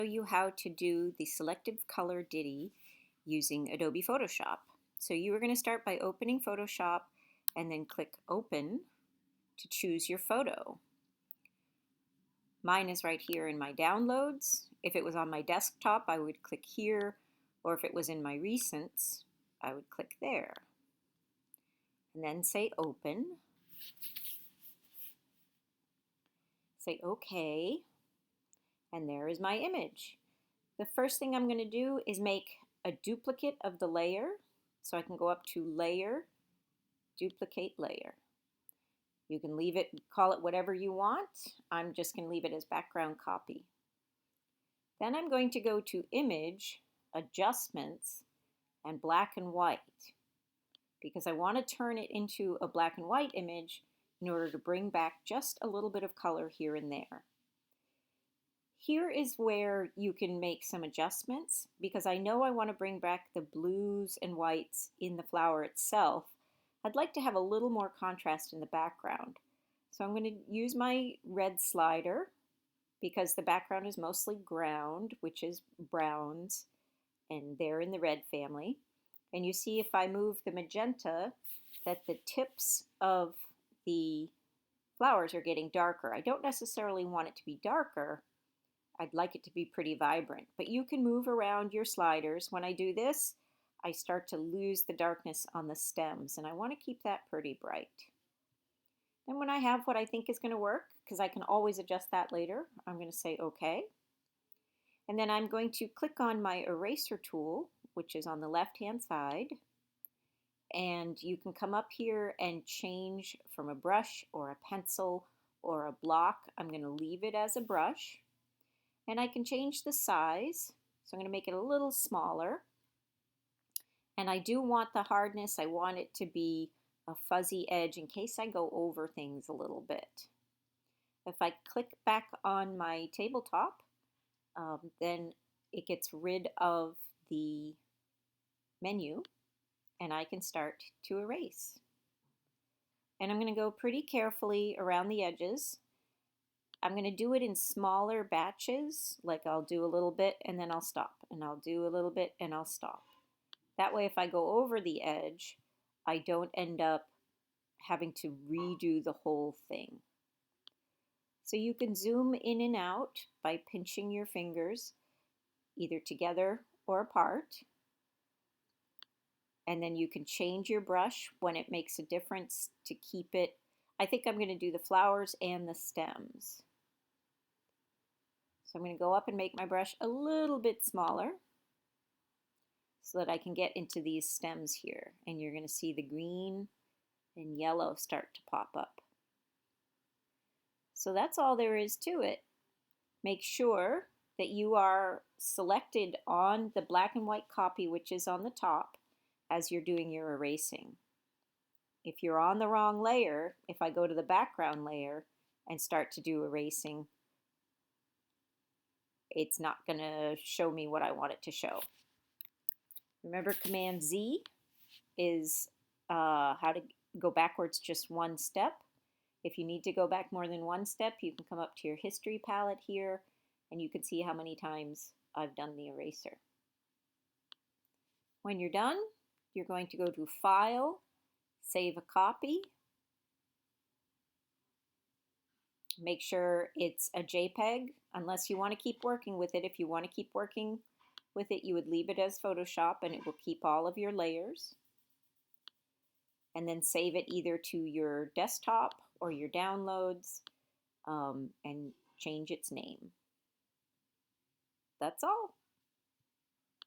Show you how to do the selective color ditty using Adobe Photoshop. So you are going to start by opening Photoshop and then click Open to choose your photo. Mine is right here in my downloads. If it was on my desktop, I would click here, or if it was in my recents, I would click there. And then say Open. Say OK, and there is my image. The first thing I'm going to do is make a duplicate of the layer. So I can go up to Layer, Duplicate Layer. You can leave it, call it whatever you want. I'm just going to leave it as background copy. Then I'm going to go to Image, Adjustments, and Black and White, because I want to turn it into a black and white image in order to bring back just a little bit of color here and there. Here is where you can make some adjustments, because I know I want to bring back the blues and whites in the flower itself. I'd like to have a little more contrast in the background. So I'm going to use my red slider, because the background is mostly ground, which is browns, and they're in the red family. And you see if I move the magenta that the tips of the flowers are getting darker. I don't necessarily want it to be darker. I'd like it to be pretty vibrant, but you can move around your sliders. When I do this, I start to lose the darkness on the stems, and I want to keep that pretty bright. Then when I have what I think is going to work, because I can always adjust that later, I'm going to say OK. And then I'm going to click on my eraser tool, which is on the left-hand side, and you can come up here and change from a brush or a pencil or a block. I'm going to leave it as a brush. And I can change the size, so I'm going to make it a little smaller. And I do want the hardness, I want it to be a fuzzy edge in case I go over things a little bit. If I click back on my tabletop, then it gets rid of the menu and I can start to erase. And I'm going to go pretty carefully around the edges. I'm going to do it in smaller batches, like I'll do a little bit and then I'll stop, and I'll do a little bit and I'll stop. That way if I go over the edge, I don't end up having to redo the whole thing. So you can zoom in and out by pinching your fingers, either together or apart. And then you can change your brush when it makes a difference to keep it. I think I'm going to do the flowers and the stems. So I'm going to go up and make my brush a little bit smaller so that I can get into these stems here. And you're going to see the green and yellow start to pop up. So that's all there is to it. Make sure that you are selected on the black and white copy, which is on the top, as you're doing your erasing. If you're on the wrong layer, if I go to the background layer and start to do erasing, it's not going to show me what I want it to show. Remember, Command Z is how to go backwards just one step. If you need to go back more than one step, you can come up to your history palette here and you can see how many times I've done the eraser. When you're done, you're going to go to File, Save a Copy. Make sure it's a JPEG, unless you want to keep working with it. If you want to keep working with it, you would leave it as Photoshop and it will keep all of your layers. And then save it either to your desktop or your downloads and change its name. That's all.